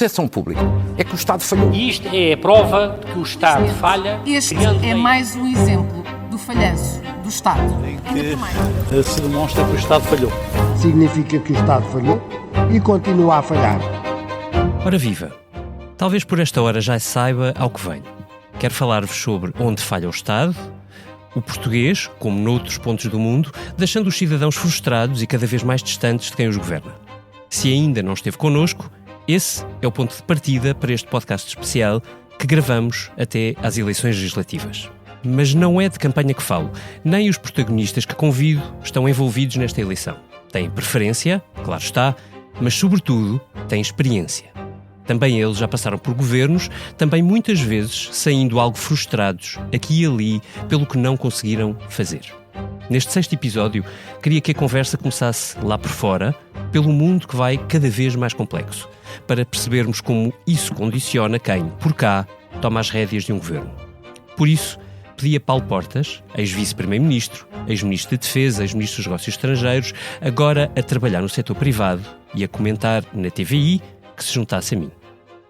percepção pública é que o Estado falhou. E isto é a prova de que o Estado falha. Este é mais um exemplo do falhanço do Estado. Em que se demonstra que o Estado falhou. Significa que o Estado falhou e continua a falhar. Ora viva! Talvez por esta hora já saiba ao que venho. Quero falar-vos sobre onde falha o Estado, o português, como noutros pontos do mundo, deixando os cidadãos frustrados e cada vez mais distantes de quem os governa. Se ainda não esteve connosco, esse é o ponto de partida para este podcast especial que gravamos até às eleições legislativas. Mas não é de campanha que falo, nem os protagonistas que convido estão envolvidos nesta eleição. Têm preferência, claro está, mas sobretudo têm experiência. Também eles já passaram por governos, também muitas vezes saindo algo frustrados, aqui e ali, pelo que não conseguiram fazer. Neste 6º episódio, queria que a conversa começasse lá por fora, pelo mundo que vai cada vez mais complexo, para percebermos como isso condiciona quem, por cá, toma as rédeas de um governo. Por isso, pedi a Paulo Portas, ex-vice-primeiro-ministro, ex-ministro de Defesa, ex-ministro dos Negócios Estrangeiros, agora a trabalhar no setor privado e a comentar na TVI, que se juntasse a mim.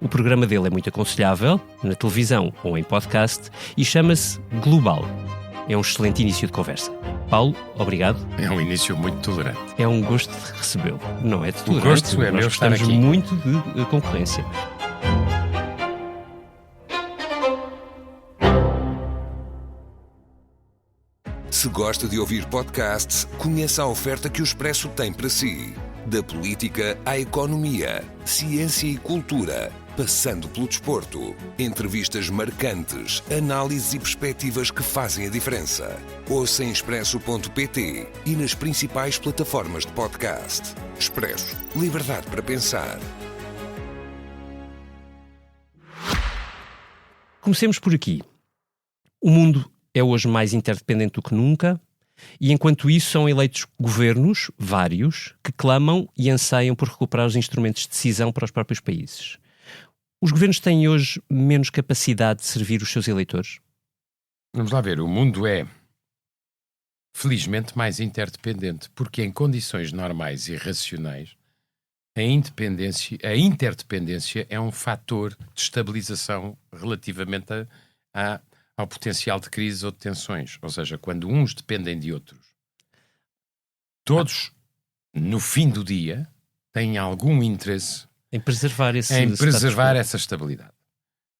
O programa dele é muito aconselhável, na televisão ou em podcast, e chama-se Global. É um excelente início de conversa. Paulo, obrigado. É um início muito tolerante. É um gosto de recebê-lo. Não é de tolerante. O gosto é meu estar aqui. Muito de concorrência. Se gosta de ouvir podcasts, conheça a oferta que o Expresso tem para si. Da política à economia, ciência e cultura, passando pelo desporto. Entrevistas marcantes, análises e perspectivas que fazem a diferença. Ouça em expresso.pt e nas principais plataformas de podcast. Expresso. Liberdade para pensar. Comecemos por aqui. O mundo é hoje mais interdependente do que nunca. E enquanto isso são eleitos governos, vários, que clamam e anseiam por recuperar os instrumentos de decisão para os próprios países. Os governos têm hoje menos capacidade de servir os seus eleitores? Vamos lá ver, o mundo é felizmente mais interdependente, porque em condições normais e racionais a interdependência é um fator de estabilização relativamente ao potencial de crise ou de tensões. Ou seja, quando uns dependem de outros, todos, no fim do dia, têm algum interesse em preservar essa estabilidade.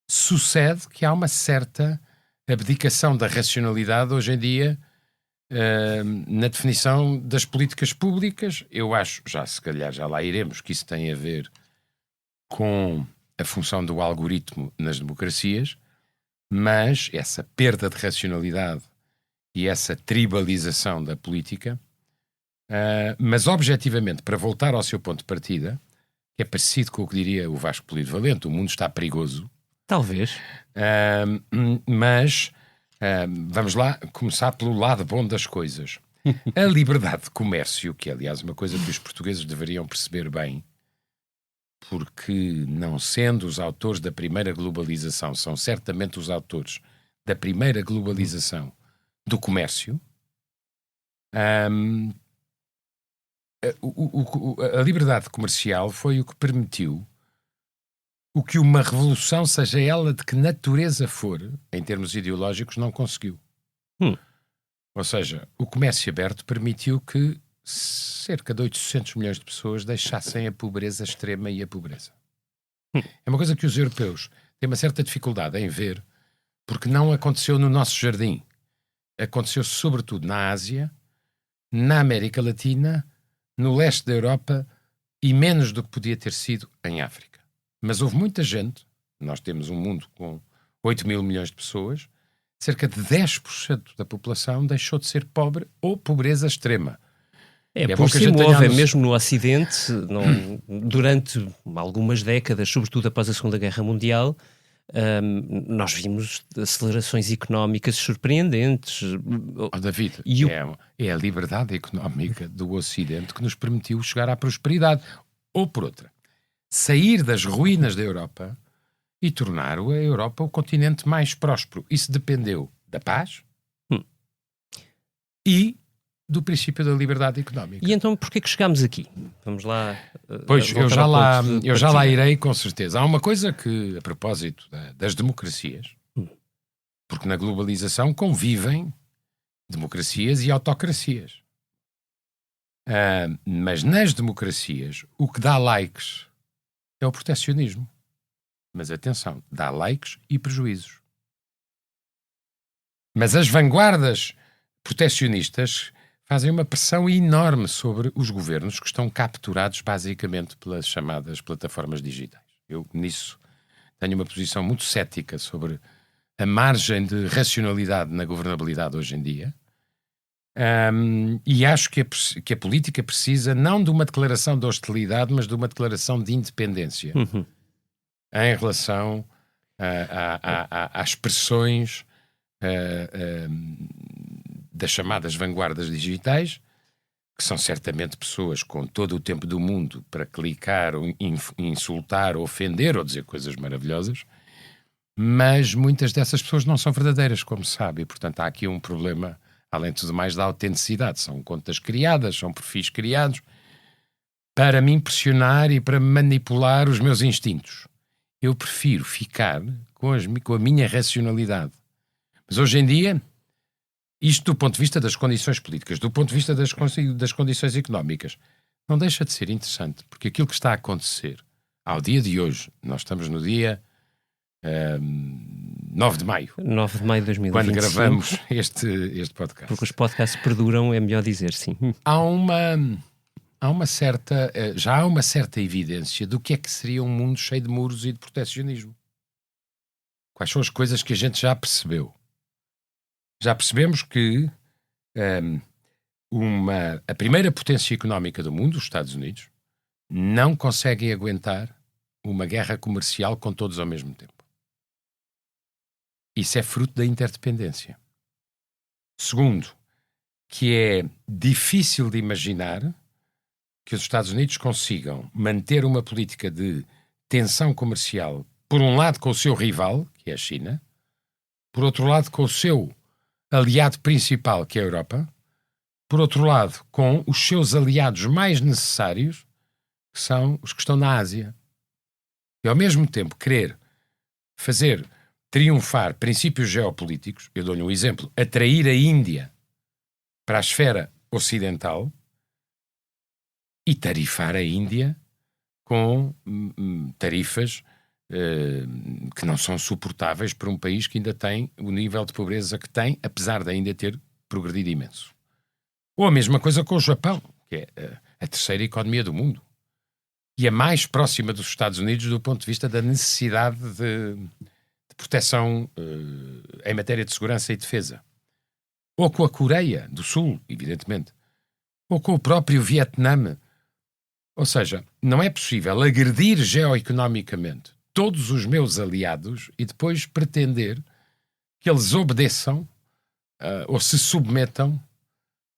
Sucede que há uma certa abdicação da racionalidade hoje em dia na definição das políticas públicas. Eu acho, se calhar já lá iremos, que isso tem a ver com a função do algoritmo nas democracias, mas essa perda de racionalidade e essa tribalização da política, mas objetivamente, para voltar ao seu ponto de partida, que é parecido com o que diria o Vasco Polivalente, o mundo está perigoso. Talvez. Mas vamos lá começar pelo lado bom das coisas. A liberdade de comércio, que é aliás uma coisa que os portugueses deveriam perceber bem, porque não sendo os autores da primeira globalização, são certamente os autores da primeira globalização do comércio, a liberdade comercial foi o que permitiu o que uma revolução, seja ela de que natureza for, em termos ideológicos, não conseguiu. Ou seja, o comércio aberto permitiu que cerca de 800 milhões de pessoas deixassem a pobreza extrema e a pobreza. É uma coisa que os europeus têm uma certa dificuldade em ver, porque não aconteceu no nosso jardim. Aconteceu sobretudo na Ásia, na América Latina, no leste da Europa e menos do que podia ter sido em África. Mas houve muita gente, nós temos um mundo com 8 mil milhões de pessoas, cerca de 10% da população deixou de ser pobre ou pobreza extrema. Por cima houve, mesmo no Ocidente, durante algumas décadas, sobretudo após a Segunda Guerra Mundial, nós vimos acelerações económicas surpreendentes. David, é a liberdade económica do Ocidente que nos permitiu chegar à prosperidade. Ou, por outra, sair das ruínas da Europa e tornar a Europa o continente mais próspero. Isso dependeu da paz e do princípio da liberdade económica. E então porquê que chegámos aqui? Vamos lá. Pois, eu voltar já ao lá, ponto de eu já lá partida. irei, com certeza. Há uma coisa que, a propósito das democracias, porque na globalização convivem democracias e autocracias. Mas nas democracias, o que dá likes é o protecionismo. Mas atenção, dá likes e prejuízos. Mas as vanguardas protecionistas fazem uma pressão enorme sobre os governos que estão capturados basicamente pelas chamadas plataformas digitais. Eu, nisso, tenho uma posição muito cética sobre a margem de racionalidade na governabilidade hoje em dia. E acho que a política precisa não de uma declaração de hostilidade, mas de uma declaração de independência em relação às pressões das chamadas vanguardas digitais, que são certamente pessoas com todo o tempo do mundo para clicar, insultar, ofender ou dizer coisas maravilhosas, mas muitas dessas pessoas não são verdadeiras, como se sabe, e portanto há aqui um problema, além de tudo mais, da autenticidade. São contas criadas, são perfis criados para me impressionar e para manipular os meus instintos. Eu prefiro ficar com a minha racionalidade. Mas hoje em dia, isto do ponto de vista das condições políticas, do ponto de vista das condições económicas, não deixa de ser interessante, porque aquilo que está a acontecer ao dia de hoje, nós estamos no dia 9 de maio. 9 de maio de 2025. Quando gravamos este podcast. Porque os podcasts perduram, é melhor dizer, sim. Já há uma certa evidência do que é que seria um mundo cheio de muros e de protecionismo. Quais são as coisas que a gente já percebeu? Já percebemos que a primeira potência económica do mundo, os Estados Unidos, não conseguem aguentar uma guerra comercial com todos ao mesmo tempo. Isso é fruto da interdependência. Segundo, que é difícil de imaginar que os Estados Unidos consigam manter uma política de tensão comercial, por um lado com o seu rival, que é a China, por outro lado com o seu aliado principal, que é a Europa, por outro lado com os seus aliados mais necessários, que são os que estão na Ásia. E ao mesmo tempo querer fazer triunfar princípios geopolíticos, eu dou-lhe um exemplo, atrair a Índia para a esfera ocidental e tarifar a Índia com tarifas que não são suportáveis para um país que ainda tem o nível de pobreza que tem, apesar de ainda ter progredido imenso. Ou a mesma coisa com o Japão, que é a terceira economia do mundo e a mais próxima dos Estados Unidos do ponto de vista da necessidade de proteção em matéria de segurança e defesa. Ou com a Coreia do Sul, evidentemente. Ou com o próprio Vietnã. Ou seja, não é possível agredir geoeconomicamente todos os meus aliados e depois pretender que eles obedeçam ou se submetam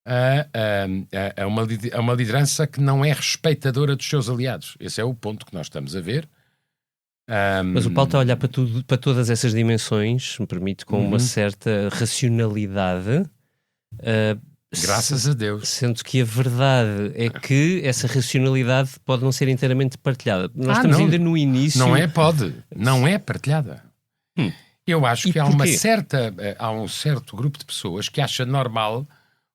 a uma liderança que não é respeitadora dos seus aliados. Esse é o ponto que nós estamos a ver. Mas o Paulo está a olhar para todas essas dimensões, se me permite, com uma certa racionalidade. Graças a Deus. Sendo que a verdade é que essa racionalidade pode não ser inteiramente partilhada. Nós estamos ainda no início. Não é partilhada. Eu acho que há um certo grupo de pessoas que acha normal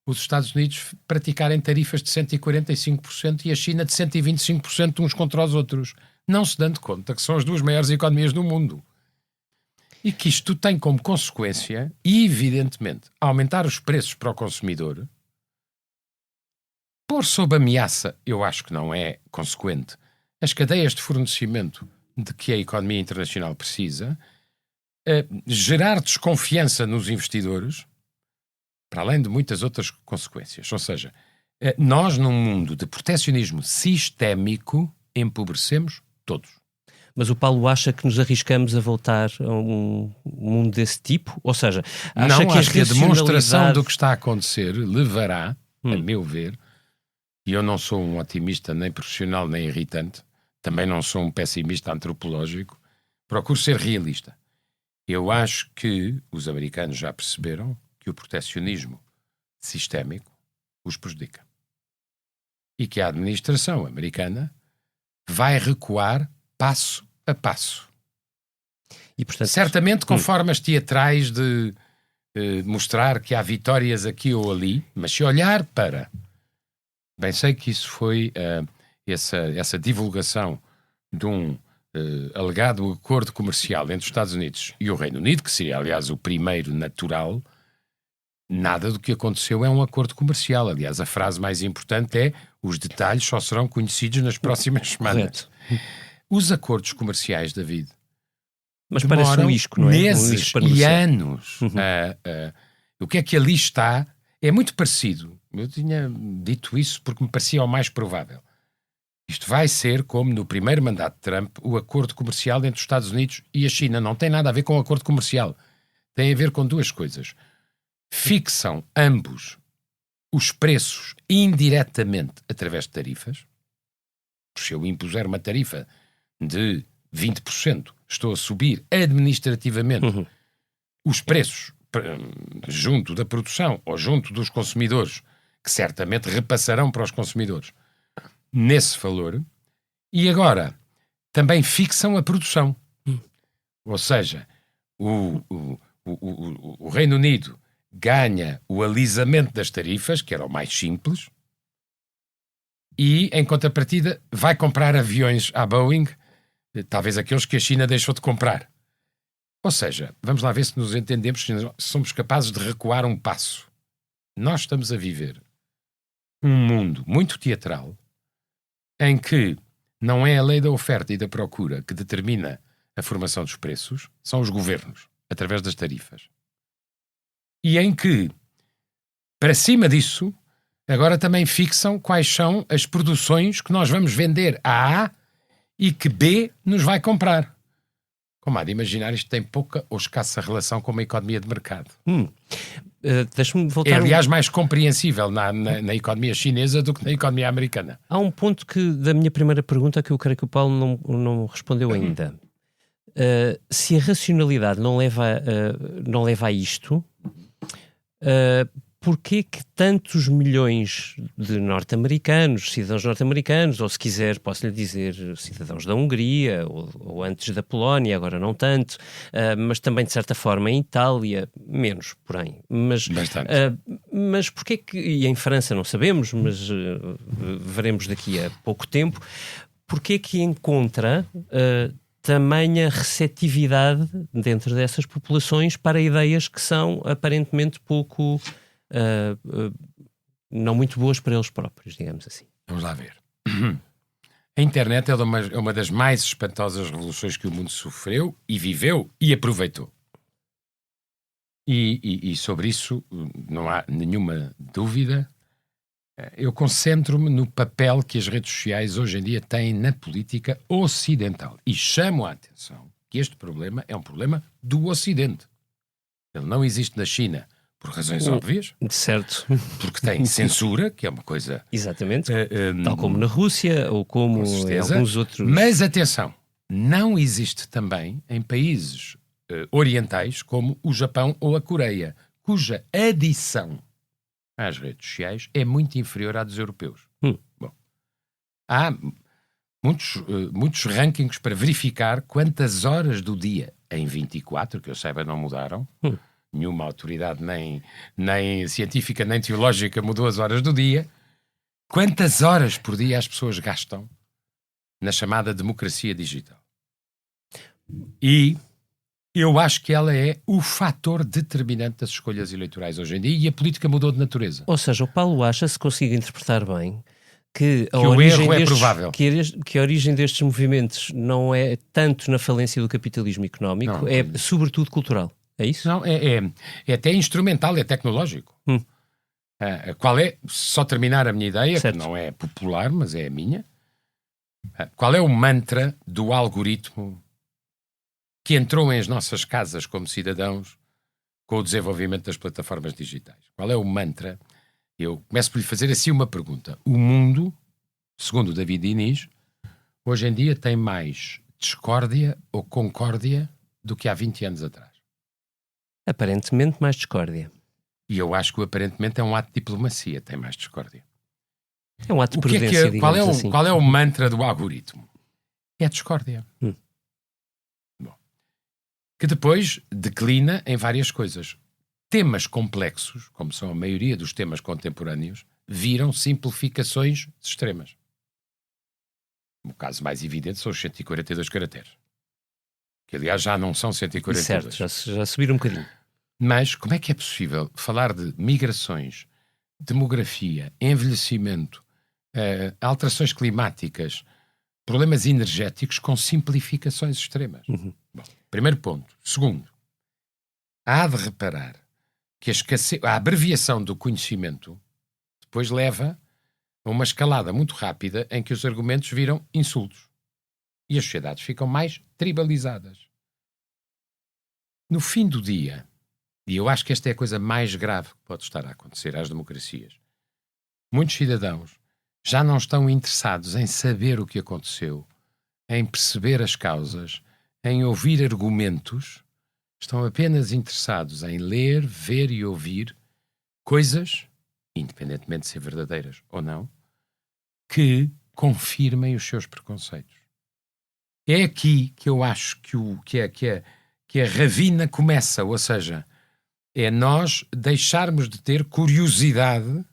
os Estados Unidos praticarem tarifas de 145% e a China de 125% uns contra os outros, não se dando conta que são as duas maiores economias do mundo. E que isto tem como consequência, evidentemente, aumentar os preços para o consumidor. Pôr sob ameaça, eu acho que não é consequente, as cadeias de fornecimento de que a economia internacional precisa, gerar desconfiança nos investidores, para além de muitas outras consequências. Ou seja, nós num mundo de protecionismo sistémico empobrecemos todos. Mas o Paulo acha que nos arriscamos a voltar a um mundo desse tipo? Ou seja, acha que a demonstração do que está a acontecer levará, a meu ver, e eu não sou um otimista nem profissional nem irritante, também não sou um pessimista antropológico, procuro ser realista. Eu acho que os americanos já perceberam que o protecionismo sistémico os prejudica. E que a administração americana vai recuar passo a passo. E, portanto, certamente com formas teatrais de mostrar que há vitórias aqui ou ali, mas se olhar para... Bem, sei que isso foi essa divulgação de um alegado acordo comercial entre os Estados Unidos e o Reino Unido, que seria, aliás, o primeiro natural. Nada do que aconteceu é um acordo comercial. Aliás, a frase mais importante é: os detalhes só serão conhecidos nas próximas semanas. Correto. Os acordos comerciais, David, mas parece um isco, não é? Meses e anos. O que é que ali está é muito parecido. Eu tinha dito isso porque me parecia o mais provável. Isto vai ser, como no primeiro mandato de Trump, o acordo comercial entre os Estados Unidos e a China. Não tem nada a ver com o acordo comercial. Tem a ver com duas coisas. Fixam ambos os preços indiretamente através de tarifas. Se eu impuser uma tarifa de 20%, estou a subir administrativamente os preços junto da produção ou junto dos consumidores, que certamente repassarão para os consumidores nesse valor. E agora também fixam a produção. Ou seja, o Reino Unido ganha o alisamento das tarifas, que era o mais simples, e, em contrapartida, vai comprar aviões à Boeing, talvez aqueles que a China deixou de comprar. Ou seja, vamos lá ver se nos entendemos, se somos capazes de recuar um passo. Nós estamos a viver um mundo muito teatral, em que não é a lei da oferta e da procura que determina a formação dos preços, são os governos, através das tarifas. E em que, para cima disso, agora também fixam quais são as produções que nós vamos vender a A e que B nos vai comprar. Como há de imaginar, isto tem pouca ou escassa relação com uma economia de mercado. Deixa-me voltar... É, aliás, mais compreensível na economia chinesa do que na economia americana. Há um ponto da minha primeira pergunta que eu creio que o Paulo não respondeu ainda. Se a racionalidade não leva a isto... porquê que tantos milhões de norte-americanos, cidadãos norte-americanos, ou se quiser, posso-lhe dizer, cidadãos da Hungria, ou antes da Polónia, agora não tanto, mas também de certa forma em Itália, menos, porém. Mas porquê que, e em França não sabemos, mas veremos daqui a pouco tempo, porquê que encontra... tamanha receptividade dentro dessas populações para ideias que são aparentemente pouco, não muito boas para eles próprios, digamos assim. Vamos lá ver. A internet é uma das mais espantosas revoluções que o mundo sofreu e viveu e aproveitou. E sobre isso não há nenhuma dúvida. Eu concentro-me no papel que as redes sociais hoje em dia têm na política ocidental. E chamo a atenção que este problema é um problema do Ocidente. Ele não existe na China por razões óbvias. Certo. Porque tem censura, que é uma coisa... Exatamente. Tal como na Rússia ou como em alguns outros... Mas atenção, não existe também em países orientais como o Japão ou a Coreia, cuja adição às redes sociais é muito inferior à dos europeus. Bom, há muitos rankings para verificar quantas horas do dia, em 24, que eu saiba não mudaram, nenhuma autoridade nem científica nem teológica mudou as horas do dia, quantas horas por dia as pessoas gastam na chamada democracia digital. E eu acho que ela é o fator determinante das escolhas eleitorais hoje em dia, e a política mudou de natureza. Ou seja, o Paulo acha, se consigo interpretar bem, que o erro é provável. Que a origem destes movimentos não é tanto na falência do capitalismo económico, é sobretudo cultural. É isso? Não, é até instrumental, é tecnológico. Qual é, só terminar a minha ideia, certo, que não é popular, mas é a minha, qual é o mantra do algoritmo que entrou em nossas casas como cidadãos com o desenvolvimento das plataformas digitais? Qual é o mantra? Eu começo por lhe fazer assim uma pergunta. O mundo, segundo David Diniz, hoje em dia tem mais discórdia ou concórdia do que há 20 anos atrás? Aparentemente mais discórdia. E eu acho que aparentemente é um ato de diplomacia, tem mais discórdia. É um ato de prudência, digamos assim. Qual é o mantra do algoritmo? É a discórdia. Bom. Que depois declina em várias coisas. Temas complexos, como são a maioria dos temas contemporâneos, viram simplificações extremas. O caso mais evidente são os 142 caracteres. Que, aliás, já não são 142. Certo, já subiram um bocadinho. Mas como é que é possível falar de migrações, demografia, envelhecimento, alterações climáticas, problemas energéticos com simplificações extremas? Bom, primeiro ponto. Segundo, há de reparar que a abreviação do conhecimento depois leva a uma escalada muito rápida em que os argumentos viram insultos. E as sociedades ficam mais tribalizadas. No fim do dia, e eu acho que esta é a coisa mais grave que pode estar a acontecer às democracias, muitos cidadãos já não estão interessados em saber o que aconteceu, em perceber as causas, em ouvir argumentos, estão apenas interessados em ler, ver e ouvir coisas, independentemente de ser verdadeiras ou não, que confirmem os seus preconceitos. É aqui que eu acho que a ravina começa, ou seja, é nós deixarmos de ter curiosidade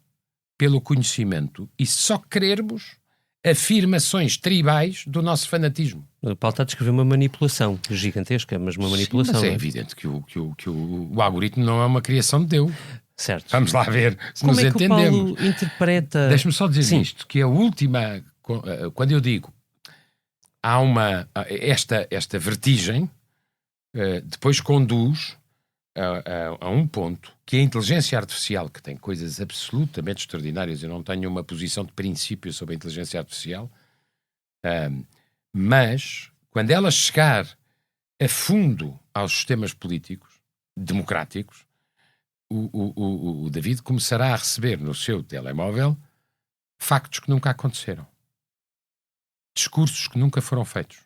pelo conhecimento e só querermos afirmações tribais do nosso fanatismo. O Paulo está a descrever uma manipulação gigantesca, mas uma manipulação. Sim, mas é evidente que o algoritmo não é uma criação de Deus. Certo. Vamos lá ver se Como nos é que entendemos. o Paulo interpreta... Deixa-me só dizer Sim. isto, que a última... Quando eu digo há esta vertigem, depois conduz a um ponto que a inteligência artificial, que tem coisas absolutamente extraordinárias, eu não tenho uma posição de princípio sobre a inteligência artificial, mas quando ela chegar a fundo aos sistemas políticos, democráticos, o David começará a receber no seu telemóvel factos que nunca aconteceram. Discursos que nunca foram feitos.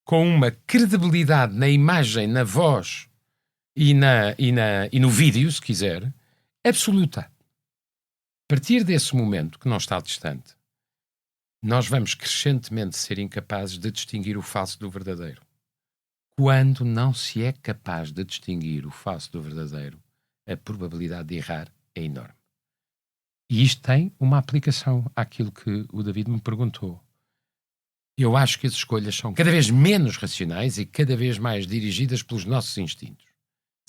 Com uma credibilidade na imagem, na voz e no vídeo, se quiser, absoluta. A partir desse momento, que não está distante, nós vamos crescentemente ser incapazes de distinguir o falso do verdadeiro. Quando não se é capaz de distinguir o falso do verdadeiro, a probabilidade de errar é enorme. E isto tem uma aplicação àquilo que o David me perguntou. Eu acho que as escolhas são cada vez menos racionais e cada vez mais dirigidas pelos nossos instintos.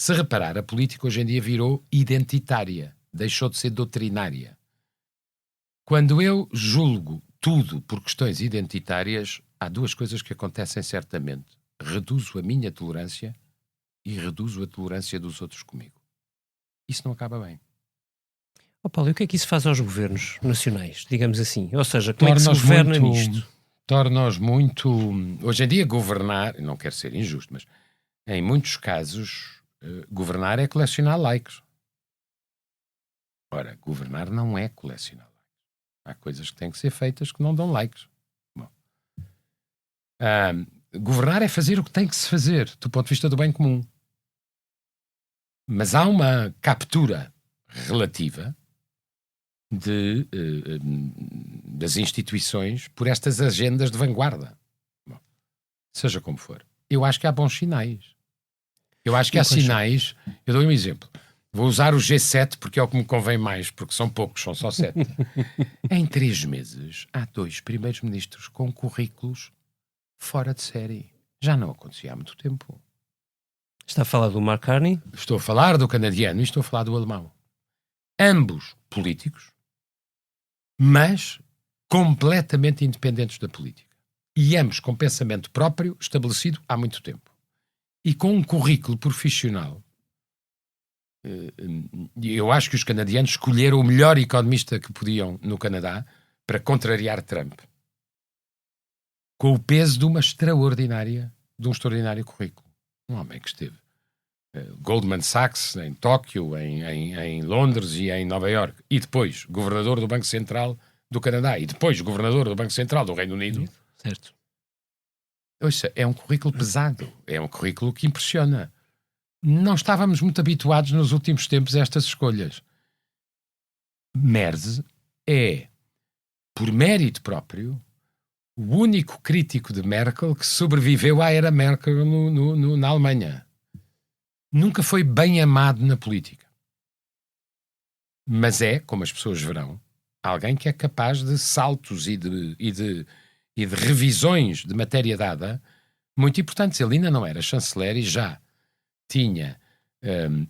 Se reparar, a política hoje em dia virou identitária, deixou de ser doutrinária. Quando eu julgo tudo por questões identitárias, há duas coisas que acontecem certamente. Reduzo a minha tolerância e reduzo a tolerância dos outros comigo. Isso não acaba bem. Oh, Paulo, e o que é que isso faz aos governos nacionais, digamos assim? Ou seja, como é que se governa nisto? Torna-os muito... Hoje em dia, governar, não quero ser injusto, mas em muitos casos, governar é colecionar likes. Ora, governar não é colecionar likes. Há coisas que têm que ser feitas que não dão likes. Bom. Governar é fazer o que tem que se fazer, do ponto de vista do bem comum. Mas há uma captura relativa das instituições por estas agendas de vanguarda. Bom, seja como for. Eu acho que há bons sinais. Eu acho que há sinais... Eu dou um exemplo. Vou usar o G7 porque é o que me convém mais, porque são poucos, são só 7. Em 3 meses, há 2 primeiros-ministros com currículos fora de série. Já não acontecia há muito tempo. Está a falar do Mark Carney? Estou a falar do canadiano e estou a falar do alemão. Ambos políticos, mas completamente independentes da política. E ambos com pensamento próprio estabelecido há muito tempo. E com um currículo profissional. Eu acho que os canadianos escolheram o melhor economista que podiam no Canadá para contrariar Trump. Com o peso de um extraordinário currículo. Um homem que esteve Goldman Sachs em Tóquio, em Londres e em Nova Iorque, e depois governador do Banco Central do Canadá, e depois governador do Banco Central do Reino Unido. Certo. Ouça, é um currículo pesado, é um currículo que impressiona. não estávamos muito habituados nos últimos tempos a estas escolhas. Merz é, por mérito próprio, o único crítico de Merkel que sobreviveu à era Merkel na Alemanha. Nunca foi bem amado na política. Mas é, como as pessoas verão, alguém que é capaz de saltos e de revisões de matéria dada muito importantes. Ele ainda não era chanceler e já tinha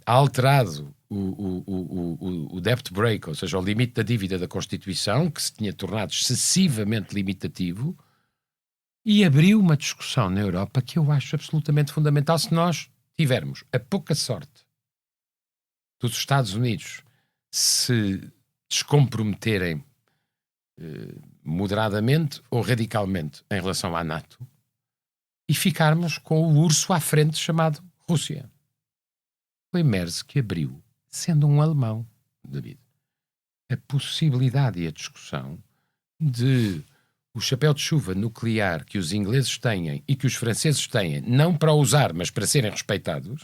alterado o debt break, ou seja, o limite da dívida da Constituição, que se tinha tornado excessivamente limitativo, e abriu uma discussão na Europa que eu acho absolutamente fundamental. Se nós tivermos a pouca sorte dos Estados Unidos se descomprometerem moderadamente ou radicalmente em relação à NATO e ficarmos com o urso à frente chamado Rússia. Foi Merz que abriu, sendo um alemão, David, a possibilidade e a discussão de o chapéu de chuva nuclear que os ingleses têm e que os franceses têm, não para usar, mas para serem respeitados,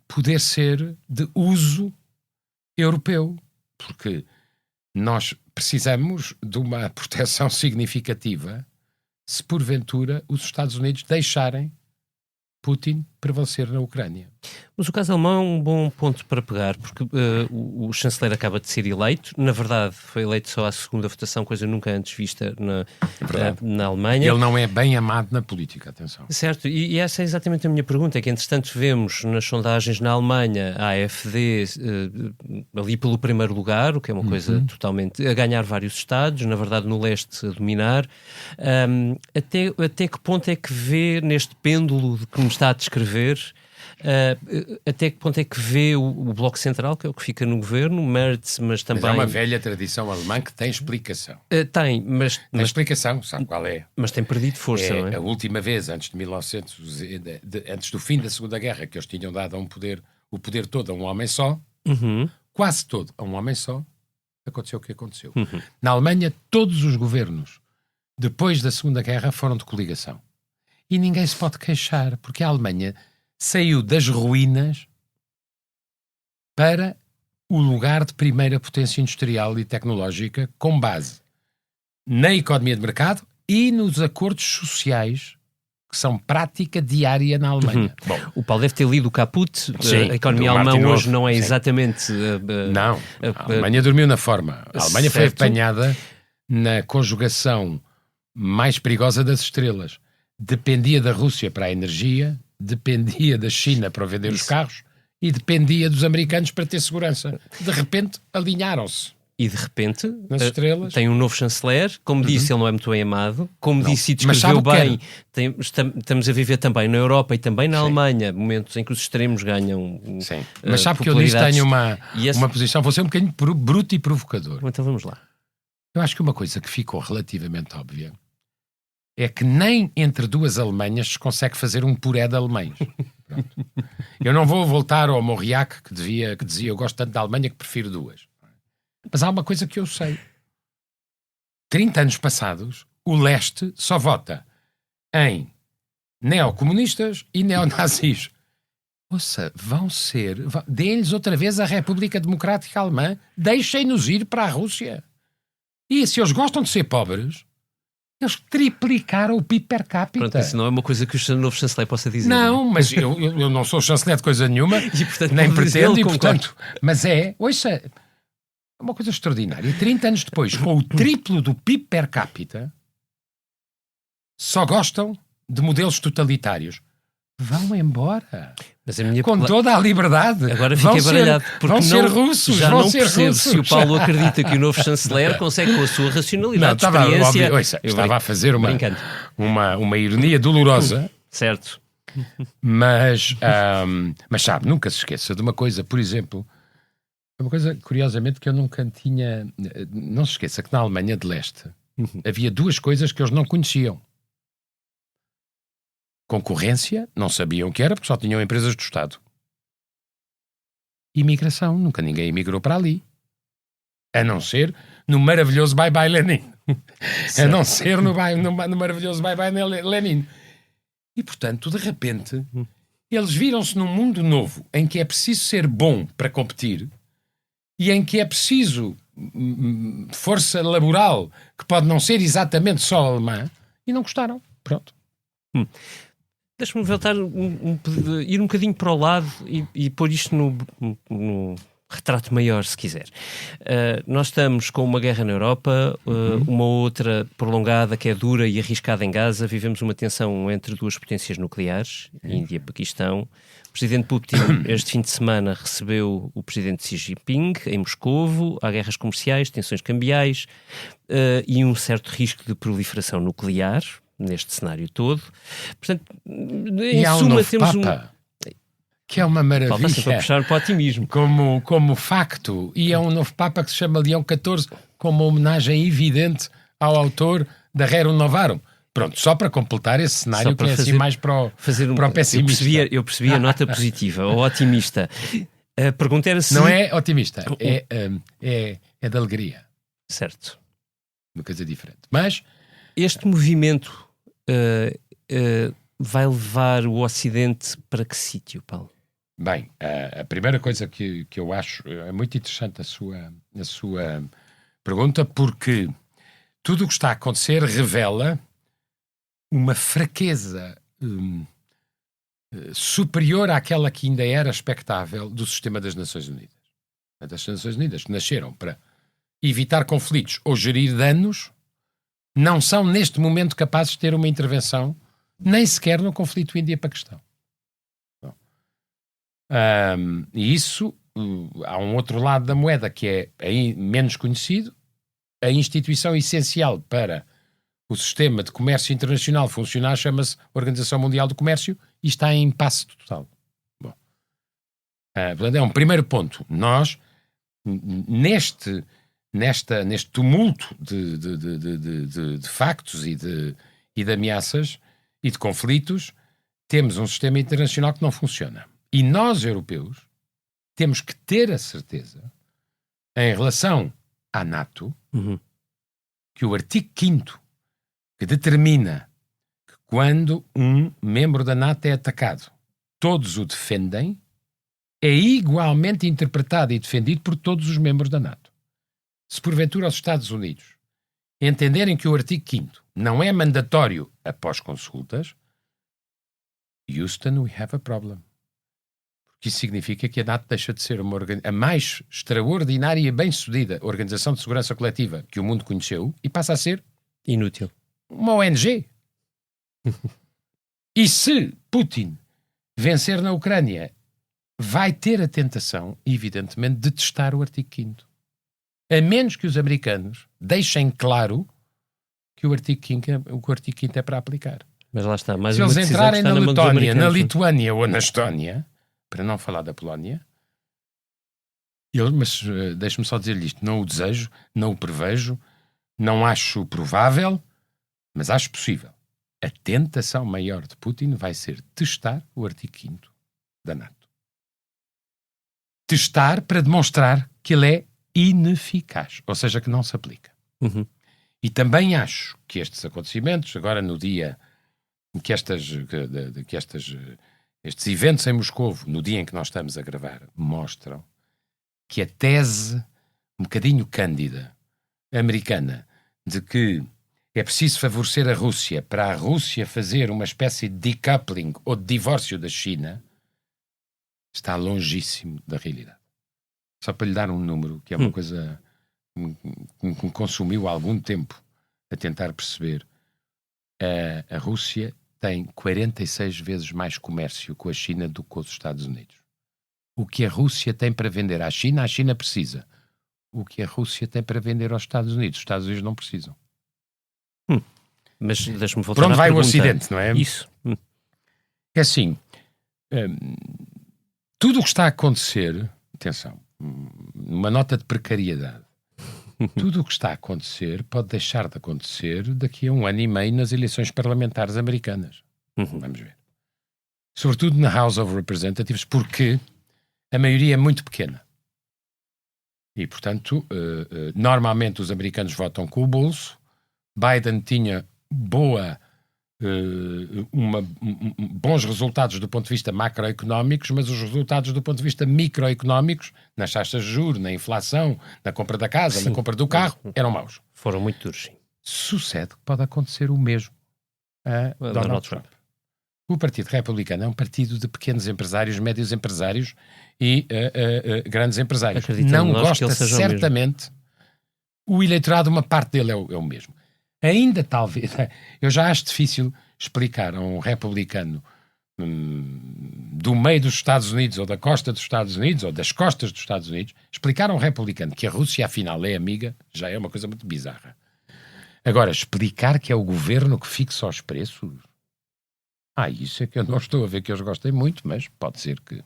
poder ser de uso europeu, porque nós precisamos de uma proteção significativa se porventura os Estados Unidos deixarem Putin prevalecer na Ucrânia. Mas o caso alemão é um bom ponto para pegar, porque o chanceler acaba de ser eleito. Na verdade, foi eleito só à segunda votação, coisa nunca antes vista na Alemanha. Ele não é bem amado na política, atenção. Certo, e essa é exatamente a minha pergunta, é que entretanto vemos nas sondagens na Alemanha a AfD ali pelo primeiro lugar, o que é uma coisa totalmente... a ganhar vários estados, na verdade no leste a dominar. Até que ponto é que vê neste pêndulo que me está a descrever, até que ponto é que vê o Bloco Central, que é o que fica no governo, Merz, mas também... Mas é uma velha tradição alemã que tem explicação. Tem explicação, sabe qual é? Mas tem perdido força, não é? A última vez, antes do fim da Segunda Guerra, que eles tinham dado o poder todo a um homem só, quase todo a um homem só, aconteceu o que aconteceu. Na Alemanha, todos os governos, depois da Segunda Guerra, foram de coligação. E ninguém se pode queixar, porque a Alemanha saiu das ruínas para o lugar de primeira potência industrial e tecnológica com base na economia de mercado e nos acordos sociais que são prática diária na Alemanha. Bom, o Paulo deve ter lido o Caput. Sim, a economia alemã hoje não é exatamente... Não, a Alemanha dormiu na forma. A Alemanha foi apanhada na conjugação mais perigosa das estrelas. Dependia da Rússia para a energia, dependia da China para vender os carros e dependia dos americanos para ter segurança. De repente, alinharam-se. E de repente, nas estrelas. Tem um novo chanceler, como disse, ele não é muito bem amado, como disse e descreveu bem, estamos a viver também na Europa e também na Alemanha, momentos em que os extremos ganham. Sim, mas sabe que eu nisso tenho uma posição, vou ser um bocadinho bruto e provocador. Então vamos lá. Eu acho que uma coisa que ficou relativamente óbvia é que nem entre duas Alemanhas se consegue fazer um puré de alemães. Pronto. Eu não vou voltar ao Mauriac que dizia eu gosto tanto da Alemanha que prefiro duas. Mas há uma coisa que eu sei. 30 anos passados, o leste só vota em neocomunistas e neonazis. Ouça, deem-lhes outra vez a República Democrática Alemã, deixem-nos ir para a Rússia. E se eles gostam de ser pobres... Eles triplicaram o PIB per capita. Pronto, isso não é uma coisa que o novo chanceler possa dizer. Não, mas eu não sou chanceler de coisa nenhuma, e, portanto, nem pretendo, e portanto... Mas ouça, é uma coisa extraordinária. E 30 anos depois, com o triplo do PIB per capita, só gostam de modelos totalitários. Vão embora. Mas a minha com toda a liberdade. Agora fiquei baralhado. Porque vão ser russos. Já vão não ser percebo russos. se o Paulo acredita que o novo chanceler consegue, com a sua racionalidade, experiência... Estava a fazer uma ironia dolorosa. Certo. Mas sabe, nunca se esqueça de uma coisa, por exemplo, uma coisa, curiosamente, que eu nunca tinha... Não se esqueça que na Alemanha de Leste havia duas coisas que eles não conheciam. Concorrência, não sabiam o que era, porque só tinham empresas do Estado. Imigração, nunca ninguém imigrou para ali. A não ser no maravilhoso Bye Bye Lenin. A não ser no maravilhoso Bye Bye Lenin. E, portanto, de repente, eles viram-se num mundo novo em que é preciso ser bom para competir e em que é preciso força laboral que pode não ser exatamente só alemã, e não gostaram. Pronto. Deixa-me voltar, ir um bocadinho para o lado e pôr isto no retrato maior, se quiser. Nós estamos com uma guerra na Europa, uma outra prolongada que é dura e arriscada em Gaza. Vivemos uma tensão entre duas potências nucleares, Índia e Paquistão. O presidente Putin, este fim de semana, recebeu o presidente Xi Jinping em Moscovo. Há guerras comerciais, tensões cambiais e um certo risco de proliferação nuclear neste cenário todo. Portanto, em suma, temos que é uma maravilha. Falta sempre a puxar para o otimismo. Como facto. E é um novo Papa que se chama Leão XIV, com uma homenagem evidente ao autor da Rerum Novarum. Pronto, só para completar esse cenário que é assim mais para o pessimista. Eu percebi a nota positiva, ou otimista. A pergunta era se... Não é otimista, é de alegria. Certo. Uma coisa diferente. Mas... Este movimento vai levar o Ocidente para que sítio, Paulo? Bem, a primeira coisa que eu acho é muito interessante a sua pergunta, porque tudo o que está a acontecer revela uma fraqueza superior àquela que ainda era expectável do sistema das Nações Unidas. As Nações Unidas, que nasceram para evitar conflitos ou gerir danos, não são neste momento capazes de ter uma intervenção nem sequer no conflito Índia-Paquistão. E isso, há um outro lado da moeda que é menos conhecido. A instituição essencial para o sistema de comércio internacional funcionar chama-se Organização Mundial do Comércio e está em impasse total. Bom, portanto, é um primeiro ponto. Nós, neste tumulto de factos e de ameaças e de conflitos, temos um sistema internacional que não funciona. E nós, europeus, temos que ter a certeza, em relação à NATO, que o artigo 5º, que determina que quando um membro da NATO é atacado, todos o defendem, é igualmente interpretado e defendido por todos os membros da NATO. Se porventura os Estados Unidos entenderem que o artigo 5º não é mandatório após consultas, Houston, we have a problem. Porque isso significa que a NATO deixa de ser a mais extraordinária e bem-sucedida organização de segurança coletiva que o mundo conheceu e passa a ser inútil. Uma ONG. E se Putin vencer na Ucrânia, vai ter a tentação, evidentemente, de testar o artigo 5º. A menos que os americanos deixem claro que o artigo 5º é para aplicar. Mas lá está. Mais se uma eles entrarem na Letónia, na não? Lituânia ou na Estónia, para não falar da Polónia, mas deixe-me só dizer-lhe isto, não o desejo, não o prevejo, não acho provável, mas acho possível. A tentação maior de Putin vai ser testar o artigo 5º da NATO. Testar para demonstrar que ele é ineficaz, ou seja, que não se aplica. E também acho que estes acontecimentos, agora no dia em que estes eventos em Moscovo, no dia em que nós estamos a gravar, mostram que a tese um bocadinho cândida americana de que é preciso favorecer a Rússia para a Rússia fazer uma espécie de decoupling ou de divórcio da China está longíssimo da realidade. Só para lhe dar um número, que é uma coisa que me consumiu algum tempo a tentar perceber. A Rússia tem 46 vezes mais comércio com a China do que com os Estados Unidos. O que a Rússia tem para vender à China, a China precisa. O que a Rússia tem para vender aos Estados Unidos, os Estados Unidos não precisam. Mas deixa-me voltar Por onde vai pergunta. o Ocidente, não é? Isso. É assim, tudo o que está a acontecer, atenção, uma nota de precariedade, tudo o que está a acontecer pode deixar de acontecer daqui a 1 ano e meio nas eleições parlamentares americanas. Vamos ver. Sobretudo na House of Representatives, porque a maioria é muito pequena. E, portanto, normalmente os americanos votam com o bolso. Biden tinha boa bons resultados do ponto de vista macroeconómicos, mas os resultados do ponto de vista microeconómicos, nas taxas de juros, na inflação, na compra da casa, na compra do carro, eram maus. Foram muito duros, sim. Sucede que pode acontecer o mesmo a Donald Trump. O Partido Republicano é um partido de pequenos empresários, médios empresários e grandes empresários. Não gosta certamente. O eleitorado, uma parte dele é o mesmo. Ainda talvez, eu já acho difícil explicar a um republicano do meio dos Estados Unidos ou da costa dos Estados Unidos ou das costas dos Estados Unidos, explicar a um republicano que a Rússia afinal é amiga já é uma coisa muito bizarra. Agora, explicar que é o governo que fixa os preços, isso é que eu não estou a ver que eles gostem muito, mas pode ser que...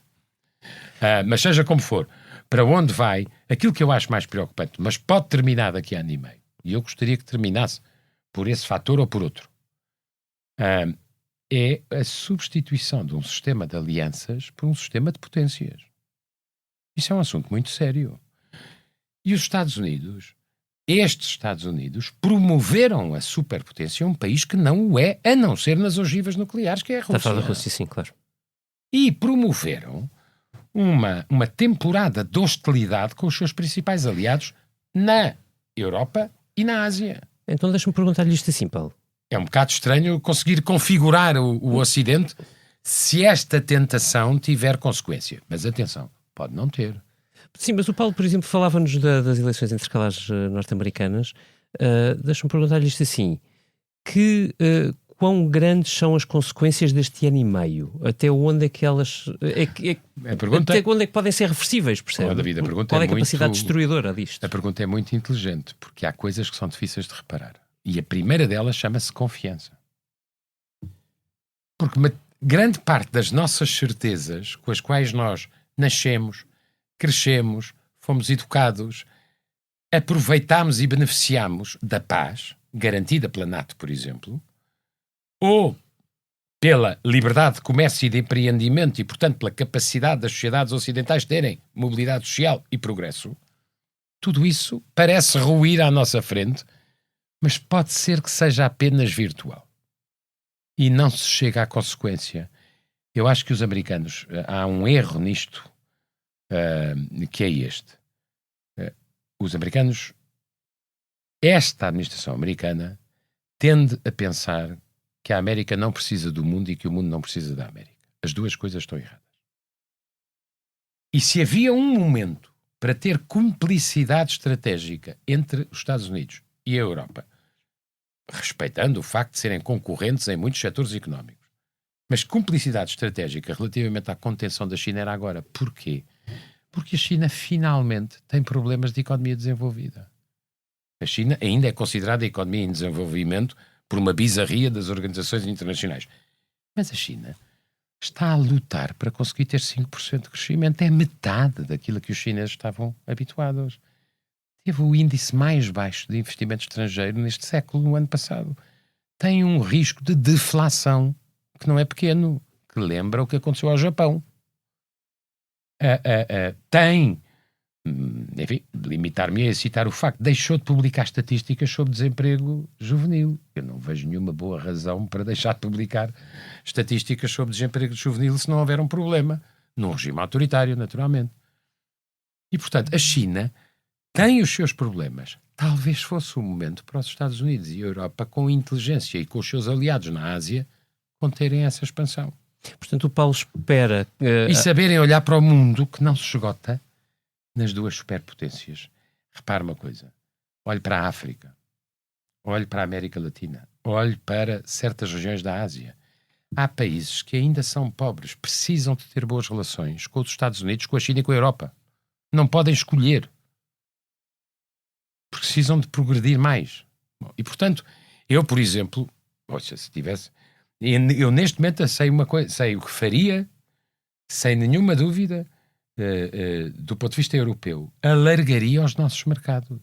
mas seja como for, para onde vai, aquilo que eu acho mais preocupante, mas pode terminar daqui a ano e meio, e eu gostaria que terminasse por esse fator ou por outro, é a substituição de um sistema de alianças por um sistema de potências. Isso é um assunto muito sério. E os Estados Unidos, estes Estados Unidos, promoveram a superpotência a um país que não o é, a não ser nas ogivas nucleares, que é a Rússia. Está a falar da Rússia, sim, claro. E promoveram uma temporada de hostilidade com os seus principais aliados na Europa e na Ásia. Então deixa-me perguntar-lhe isto assim, Paulo. É um bocado estranho conseguir configurar o Ocidente se esta tentação tiver consequência. Mas atenção, pode não ter. Sim, mas o Paulo, por exemplo, falava-nos das eleições intercalares norte-americanas. Deixa-me perguntar-lhe isto assim. Quão grandes são as consequências deste ano e meio? Até onde é que elas... até onde é que podem ser reversíveis, percebe? David, a pergunta Qual é a capacidade destruidora disto? A pergunta é muito inteligente, porque há coisas que são difíceis de reparar. E a primeira delas chama-se confiança. Porque grande parte das nossas certezas, com as quais nós nascemos, crescemos, fomos educados, aproveitámos e beneficiámos da paz, garantida pela NATO, por exemplo, ou pela liberdade de comércio e de empreendimento e, portanto, pela capacidade das sociedades ocidentais terem mobilidade social e progresso, tudo isso parece ruir à nossa frente, mas pode ser que seja apenas virtual. E não se chega à consequência. Eu acho que os americanos, há um erro nisto, que é este. Os americanos, esta administração americana, tende a pensar que a América não precisa do mundo e que o mundo não precisa da América. As duas coisas estão erradas. E se havia um momento para ter cumplicidade estratégica entre os Estados Unidos e a Europa, respeitando o facto de serem concorrentes em muitos setores económicos, mas cumplicidade estratégica relativamente à contenção da China era agora. Porquê? Porque a China finalmente tem problemas de economia desenvolvida. A China ainda é considerada a economia em desenvolvimento por uma bizarria das organizações internacionais. Mas a China está a lutar para conseguir ter 5% de crescimento. É metade daquilo que os chineses estavam habituados. Teve o índice mais baixo de investimento estrangeiro neste século, no ano passado. Tem um risco de deflação que não é pequeno, que lembra o que aconteceu ao Japão. Tem, enfim, limitar-me a citar o facto, deixou de publicar estatísticas sobre desemprego juvenil. Eu não vejo nenhuma boa razão para deixar de publicar estatísticas sobre desemprego juvenil se não houver um problema, num regime autoritário, naturalmente. E, portanto, a China tem os seus problemas. Talvez fosse o momento para os Estados Unidos e a Europa, com inteligência e com os seus aliados na Ásia, conterem essa expansão. Portanto, o Paulo espera... E saberem olhar para o mundo que não se esgota nas duas superpotências. Repare uma coisa. Olhe para a África. Olhe para a América Latina. Olhe para certas regiões da Ásia. Há países que ainda são pobres, precisam de ter boas relações com os Estados Unidos, com a China e com a Europa. Não podem escolher. Precisam de progredir mais. Bom, e, portanto, eu, por exemplo, se tivesse... Eu, neste momento, sei uma coisa, sei o que faria, sem nenhuma dúvida, do ponto de vista europeu, alargaria os nossos mercados.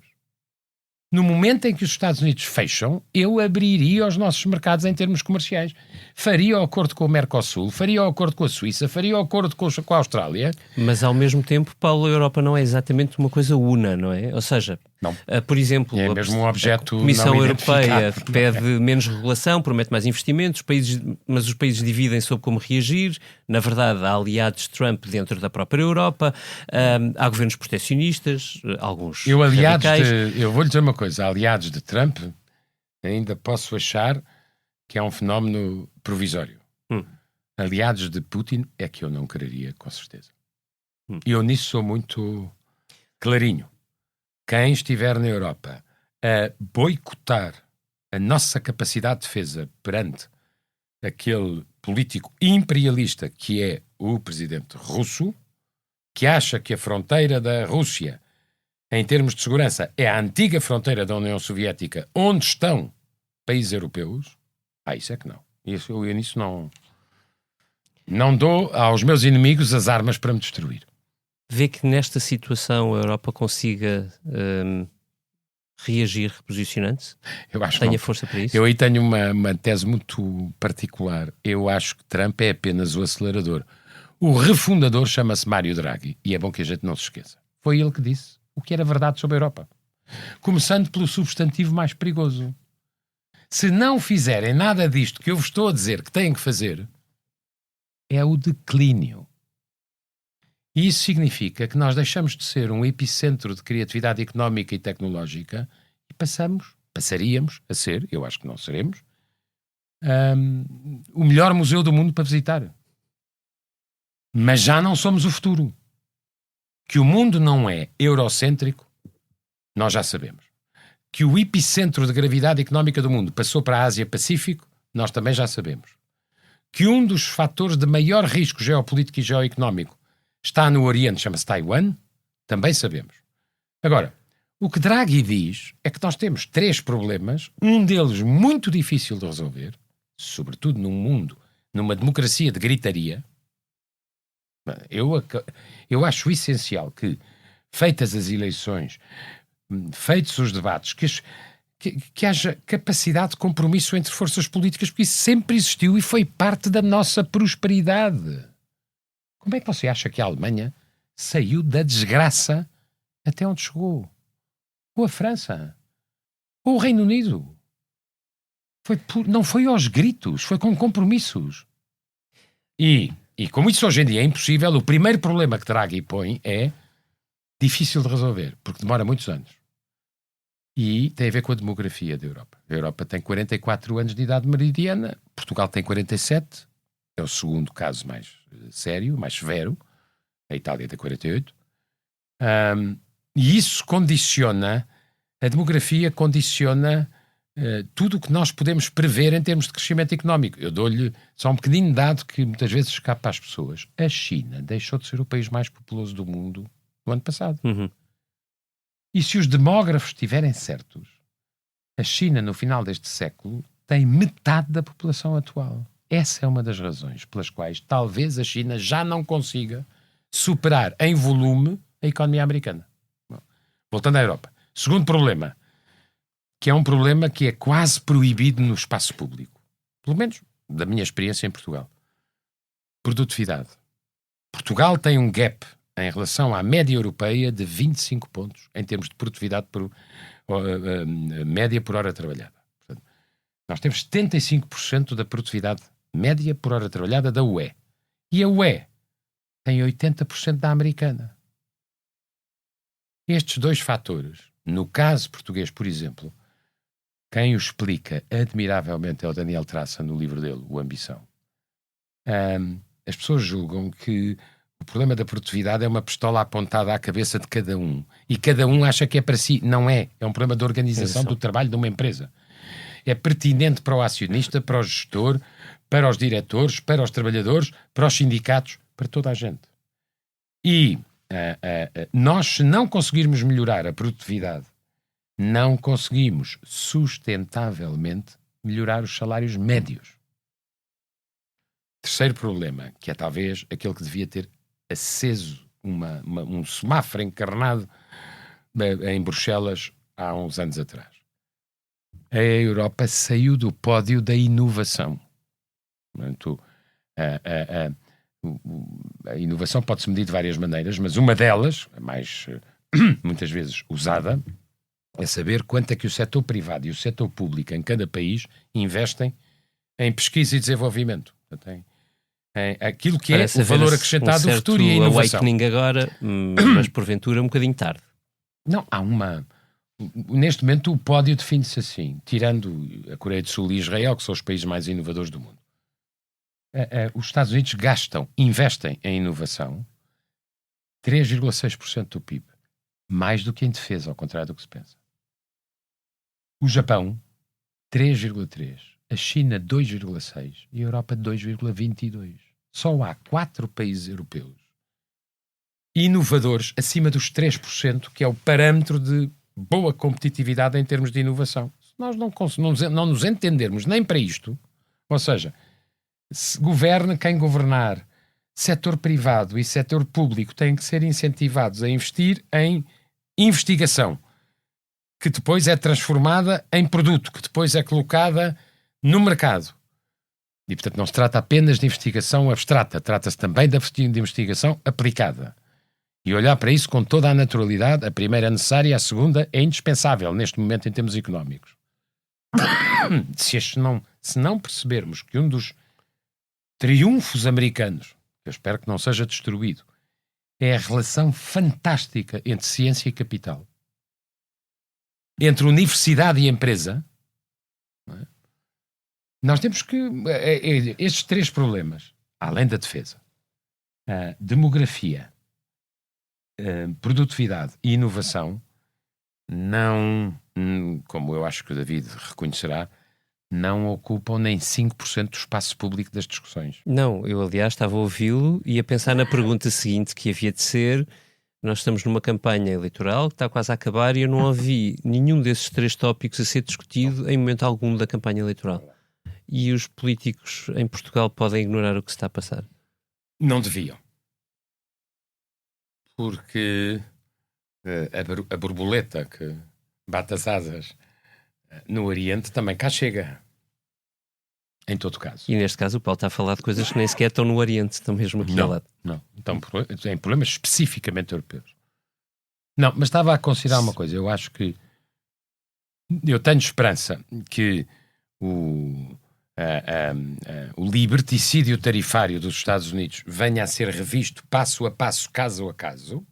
No momento em que os Estados Unidos fecham, eu abriria os nossos mercados em termos comerciais. Faria o acordo com o Mercosul, faria o acordo com a Suíça, faria o acordo com a Austrália. Mas, ao mesmo tempo, Paulo, a Europa não é exatamente uma coisa una, não é? Ou seja... Não. Por exemplo, É mesmo um objeto a Comissão não Europeia identificado. pede menos regulação, promete mais investimentos, mas os países dividem sobre como reagir. Na verdade, há aliados de Trump dentro da própria Europa, há governos proteccionistas, alguns radicais. Eu vou-lhe dizer uma coisa, aliados de Trump, ainda posso achar que é um fenómeno provisório. Aliados de Putin é que eu não quereria, com certeza. E eu nisso sou muito clarinho. Quem estiver na Europa a boicotar a nossa capacidade de defesa perante aquele político imperialista que é o presidente russo, que acha que a fronteira da Rússia, em termos de segurança, é a antiga fronteira da União Soviética, onde estão países europeus, isso é que não. Eu nisso não dou aos meus inimigos as armas para me destruir. Vê que nesta situação a Europa consiga reagir reposicionando-se? Eu acho que tenha não. Força para isso? Eu aí tenho uma tese muito particular. Eu acho que Trump é apenas o acelerador. O refundador chama-se Mário Draghi, e é bom que a gente não se esqueça. Foi ele que disse o que era verdade sobre a Europa. Começando pelo substantivo mais perigoso. Se não fizerem nada disto que eu vos estou a dizer que têm que fazer, é o declínio. E isso significa que nós deixamos de ser um epicentro de criatividade económica e tecnológica e passaríamos a ser, eu acho que não seremos, o melhor museu do mundo para visitar. Mas já não somos o futuro. Que o mundo não é eurocêntrico, nós já sabemos. Que o epicentro de gravidade económica do mundo passou para a Ásia-Pacífico, nós também já sabemos. Que um dos fatores de maior risco geopolítico e geoeconómico está no Oriente, chama-se Taiwan, também sabemos. Agora, o que Draghi diz é que nós temos 3 problemas, um deles muito difícil de resolver, sobretudo num mundo, numa democracia de gritaria. Eu acho essencial que, feitas as eleições, feitos os debates, que haja capacidade de compromisso entre forças políticas, porque isso sempre existiu e foi parte da nossa prosperidade. Como é que você acha que a Alemanha saiu da desgraça até onde chegou? Ou a França? Ou o Reino Unido? Não foi aos gritos, foi com compromissos. E como isso hoje em dia é impossível, o primeiro problema que Draghi põe é difícil de resolver, porque demora muitos anos. E tem a ver com a demografia da Europa. A Europa tem 44 anos de idade meridiana, Portugal tem 47, é o segundo caso mais sério, mais severo, a Itália tem 48. E isso condiciona, a demografia condiciona tudo o que nós podemos prever em termos de crescimento económico. Eu dou-lhe só um pequenino dado que muitas vezes escapa às pessoas. A China deixou de ser o país mais populoso do mundo no ano passado. E se os demógrafos estiverem certos, a China, no final deste século, tem metade da população atual. Essa é uma das razões pelas quais talvez a China já não consiga superar em volume a economia americana. Bom, voltando à Europa. Segundo problema, que é um problema que é quase proibido no espaço público. Pelo menos da minha experiência em Portugal. Produtividade. Portugal tem um gap em relação à média europeia de 25 pontos em termos de produtividade média por hora trabalhada. Portanto, nós temos 75% da produtividade média por hora trabalhada da UE. E a UE tem 80% da americana. Estes 2 fatores, no caso português, por exemplo, quem o explica admiravelmente é o Daniel Traça no livro dele, O Ambição. As pessoas julgam que o problema da produtividade é uma pistola apontada à cabeça de cada um. E cada um acha que é para si. Não é. É um problema de organização do trabalho de uma empresa. É pertinente para o acionista, para o gestor, para os diretores, para os trabalhadores, para os sindicatos, para toda a gente. E nós, se não conseguirmos melhorar a produtividade, não conseguimos sustentavelmente melhorar os salários médios. Terceiro problema, que é talvez aquele que devia ter aceso um semáforo encarnado em Bruxelas há uns anos atrás. A Europa saiu do pódio da inovação. Portanto, a inovação pode-se medir de várias maneiras, mas uma delas, a mais muitas vezes usada, é saber quanto é que o setor privado e o setor público em cada país investem em pesquisa e desenvolvimento. Portanto, aquilo que Parece é o valor acrescentado do futuro e a inovação. Awakening agora, mas porventura um bocadinho tarde. Não, há uma... Neste momento o pódio define-se assim, tirando a Coreia do Sul e Israel, que são os países mais inovadores do mundo. Os Estados Unidos investem em inovação 3,6% do PIB. Mais do que em defesa, ao contrário do que se pensa. O Japão, 3,3%. A China, 2,6%. E a Europa, 2,22%. Só há 4 países europeus inovadores acima dos 3%, que é o parâmetro de boa competitividade em termos de inovação. Se nós não nos entendermos nem para isto, ou seja, se governa quem governar, setor privado e setor público têm que ser incentivados a investir em investigação, que depois é transformada em produto, que depois é colocada no mercado. E, portanto, não se trata apenas de investigação abstrata, trata-se também de investigação aplicada. E olhar para isso com toda a naturalidade, a primeira é necessária, a segunda é indispensável neste momento em termos económicos. Se não percebermos que um dos triunfos americanos, eu espero que não seja destruído, é a relação fantástica entre ciência e capital, entre universidade e empresa, não é? Nós temos que... estes 3 problemas, além da defesa, demografia, produtividade e inovação, não, como eu acho que o David reconhecerá, não ocupam nem 5% do espaço público das discussões. Não, eu aliás estava a ouvi-lo e a pensar na pergunta seguinte que havia de ser: nós estamos numa campanha eleitoral que está quase a acabar e eu não ouvi nenhum desses 3 tópicos a ser discutido em momento algum da campanha eleitoral. E os políticos em Portugal podem ignorar o que se está a passar? Não deviam. Porque a borboleta que bate as asas no Oriente também cá chega. Em todo caso. E neste caso o Paulo está a falar de coisas que nem sequer estão no Oriente, estão mesmo aqui ao lado. Não, então, em problemas especificamente europeus. Não, mas estava a considerar uma coisa. Eu acho que eu tenho esperança que o liberticídio tarifário dos Estados Unidos venha a ser revisto passo a passo, caso a caso,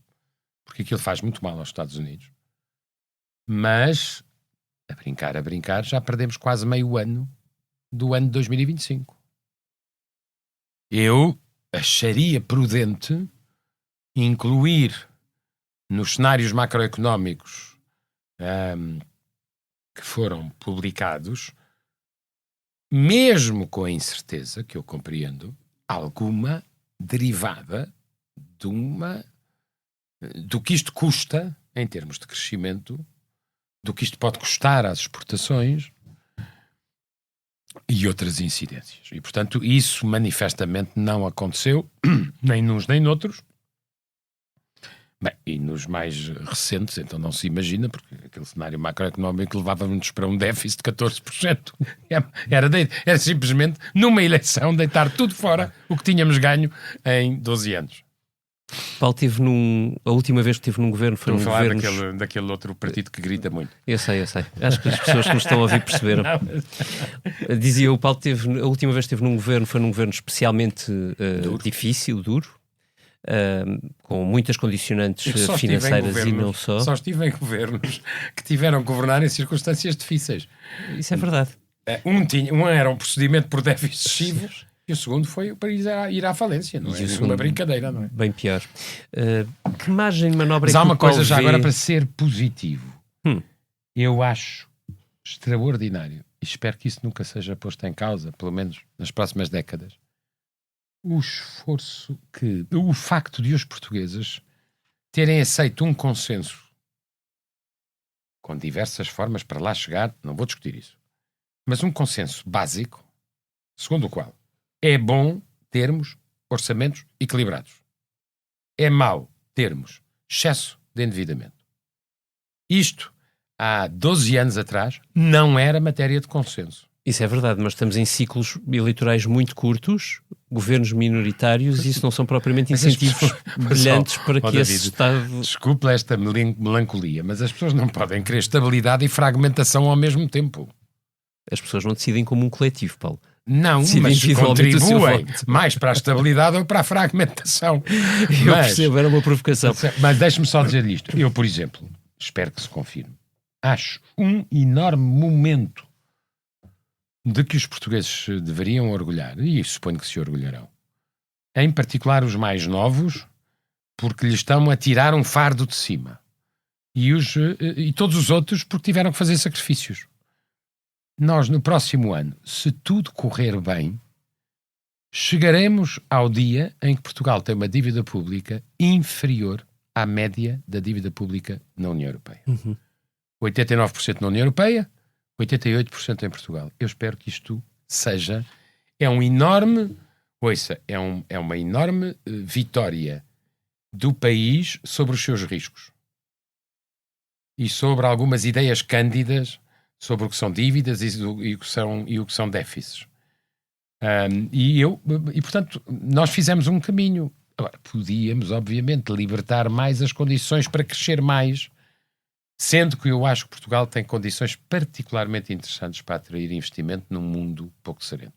porque aquilo faz muito mal aos Estados Unidos. Mas, a brincar, já perdemos quase meio ano do ano de 2025. Eu acharia prudente incluir nos cenários macroeconómicos que foram publicados, mesmo com a incerteza, que eu compreendo, alguma derivada do que isto custa em termos de crescimento, do que isto pode custar às exportações e outras incidências. E, portanto, isso manifestamente não aconteceu, nem nos nem noutros. Bem, e nos mais recentes, então não se imagina, porque aquele cenário macroeconómico levava-nos para um déficit de 14%. Era simplesmente, numa eleição, deitar tudo fora o que tínhamos ganho em 12 anos. Paulo, a última vez que estive num governo foi Estou a falar governos... daquele outro partido que grita muito. Eu sei. Acho que as pessoas que nos estão a ouvir perceberam. Dizia o Paulo, a última vez que esteve num governo foi num governo especialmente difícil, duro, com muitas condicionantes financeiras e não só. Só estive em governos que tiveram que governar em circunstâncias difíceis. Isso é verdade. Um era um procedimento por déficit excessivo e o segundo foi para ir à falência. Não é uma brincadeira, não é? Bem pior. Que margem de manobra Mas é que há uma coisa já vê... agora para ser positivo. Eu acho extraordinário, e espero que isso nunca seja posto em causa, pelo menos nas próximas décadas, o facto de os portugueses terem aceito um consenso com diversas formas para lá chegar, não vou discutir isso, mas um consenso básico, segundo o qual é bom termos orçamentos equilibrados. É mau termos excesso de endividamento. Isto, há 12 anos atrás, não era matéria de consenso. Isso é verdade, mas estamos em ciclos eleitorais muito curtos, governos minoritários, isso não são propriamente incentivos brilhantes para que esse Estado... Desculpe esta melancolia, mas as pessoas não podem querer estabilidade e fragmentação ao mesmo tempo. As pessoas não decidem como um coletivo, Paulo. Não, mas contribuem mais para a estabilidade ou para a fragmentação. Eu percebo, era uma provocação. Mas deixe-me só dizer isto. Eu, por exemplo, espero que se confirme, acho um enorme momento de que os portugueses deveriam orgulhar, e suponho que se orgulharão, em particular os mais novos, porque lhes estão a tirar um fardo de cima. E todos os outros porque tiveram que fazer sacrifícios. Nós, no próximo ano, se tudo correr bem, chegaremos ao dia em que Portugal tem uma dívida pública inferior à média da dívida pública na União Europeia. 89% na União Europeia, 88% em Portugal. Eu espero que isto seja... É uma enorme vitória do país sobre os seus riscos. E sobre algumas ideias cândidas sobre o que são dívidas e o que são déficits. Portanto, nós fizemos um caminho. Agora, podíamos, obviamente, libertar mais as condições para crescer mais, sendo que eu acho que Portugal tem condições particularmente interessantes para atrair investimento num mundo pouco sereno.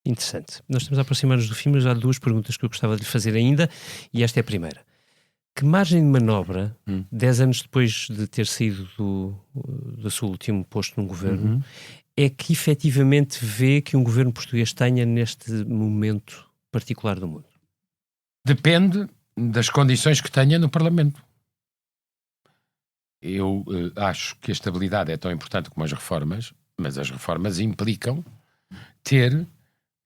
Interessante. Nós estamos a aproximar-nos do fim, mas há duas perguntas que eu gostava de lhe fazer ainda, e esta é a primeira. Que margem de manobra, 10 anos depois de ter saído do seu último posto no governo, é que efetivamente vê que um governo português tenha neste momento particular do mundo? Depende das condições que tenha no Parlamento. Eu acho que a estabilidade é tão importante como as reformas, mas as reformas implicam ter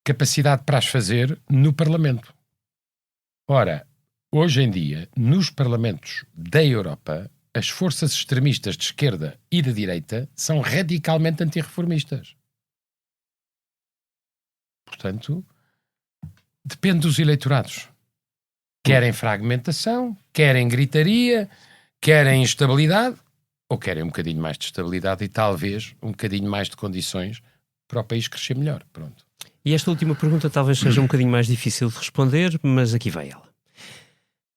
capacidade para as fazer no Parlamento. Ora, hoje em dia, nos parlamentos da Europa, as forças extremistas de esquerda e de direita são radicalmente antirreformistas. Portanto, depende dos eleitorados. Querem fragmentação, querem gritaria, querem estabilidade, ou querem um bocadinho mais de estabilidade e talvez um bocadinho mais de condições para o país crescer melhor. Pronto. E esta última pergunta talvez seja um bocadinho mais difícil de responder, mas aqui vai ela.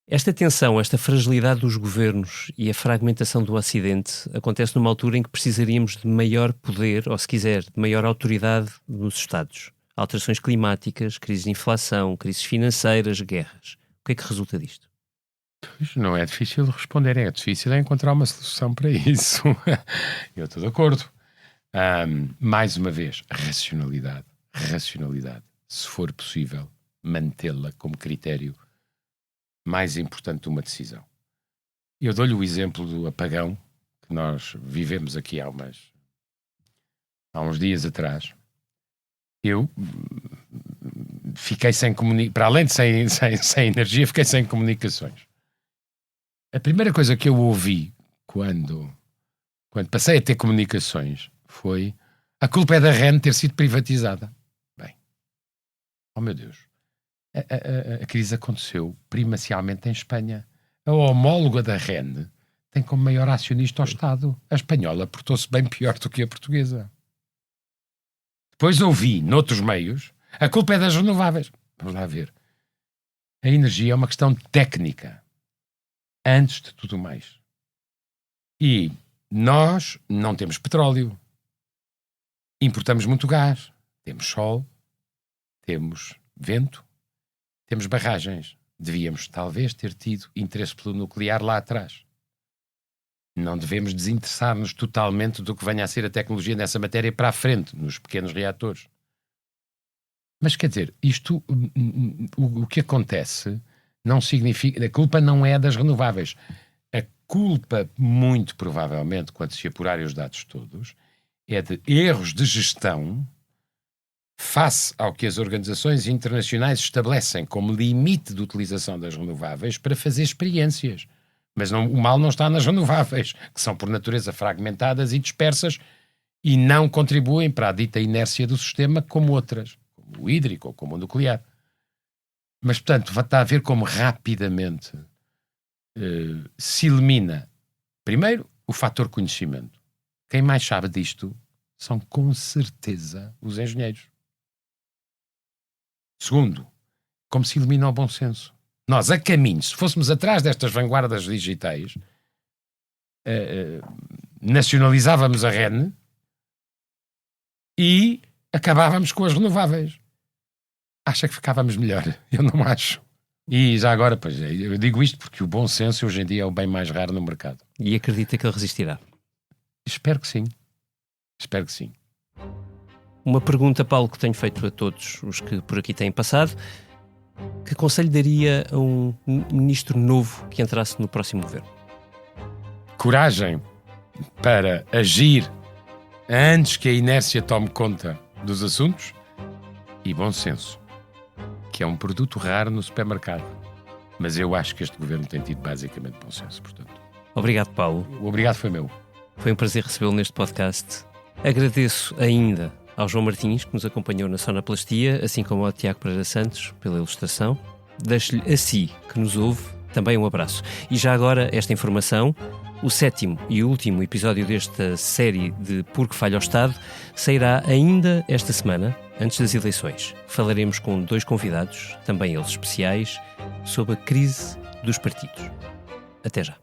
Esta tensão, esta fragilidade dos governos e a fragmentação do Ocidente acontece numa altura em que precisaríamos de maior poder, ou se quiser, de maior autoridade nos Estados. Alterações climáticas, crises de inflação, crises financeiras, guerras. O que é que resulta disto? Não é difícil de responder, é difícil encontrar uma solução para isso. Eu estou de acordo. Mais uma vez, racionalidade. Se for possível, mantê-la como critério mais importante de uma decisão. Eu dou-lhe o exemplo do apagão que nós vivemos aqui há uns dias atrás. Eu fiquei sem comunicações, para além de sem energia, fiquei sem comunicações. A primeira coisa que eu ouvi quando passei a ter comunicações foi: a culpa é da REN ter sido privatizada. Bem, oh meu Deus, a crise aconteceu primacialmente em Espanha. A homóloga da REN tem como maior acionista o Estado. A espanhola portou-se bem pior do que a portuguesa. Depois ouvi, noutros meios, a culpa é das renováveis. Vamos lá ver. A energia é uma questão técnica, antes de tudo mais. E nós não temos petróleo. Importamos muito gás. Temos sol, temos vento, temos barragens. Devíamos, talvez, ter tido interesse pelo nuclear lá atrás. Não devemos desinteressar-nos totalmente do que venha a ser a tecnologia nessa matéria para a frente, nos pequenos reatores. Mas, quer dizer, isto, o que acontece não significa... A culpa não é das renováveis. A culpa, muito provavelmente, quando se apurarem os dados todos, é de erros de gestão face ao que as organizações internacionais estabelecem como limite de utilização das renováveis para fazer experiências. Mas o mal não está nas renováveis, que são por natureza fragmentadas e dispersas e não contribuem para a dita inércia do sistema como outras, como o hídrico ou como o nuclear. Mas, portanto, está a ver como rapidamente se elimina, primeiro, o fator conhecimento. Quem mais sabe disto são, com certeza, os engenheiros. Segundo, como se elimina o bom senso. Nós, a caminho, se fôssemos atrás destas vanguardas digitais, nacionalizávamos a REN e acabávamos com as renováveis. Acha que ficávamos melhor? Eu não acho. E já agora, pois, eu digo isto porque o bom senso hoje em dia é o bem mais raro no mercado. E acredita que ele resistirá? Espero que sim. Espero que sim. Uma pergunta, Paulo, que tenho feito a todos os que por aqui têm passado. Que conselho daria a um ministro novo que entrasse no próximo governo? Coragem para agir antes que a inércia tome conta dos assuntos e bom senso, que é um produto raro no supermercado. Mas eu acho que este governo tem tido basicamente bom senso, portanto. Obrigado, Paulo. O obrigado foi meu. Foi um prazer recebê-lo neste podcast. Agradeço ainda ao João Martins, que nos acompanhou na sonoplastia, assim como ao Tiago Pereira Santos, pela ilustração. Deixo-lhe a si, que nos ouve, também um abraço. E já agora, esta informação: o 7º e último episódio desta série de Porque Falha o Estado sairá ainda esta semana, antes das eleições. Falaremos com 2 convidados, também eles especiais, sobre a crise dos partidos. Até já.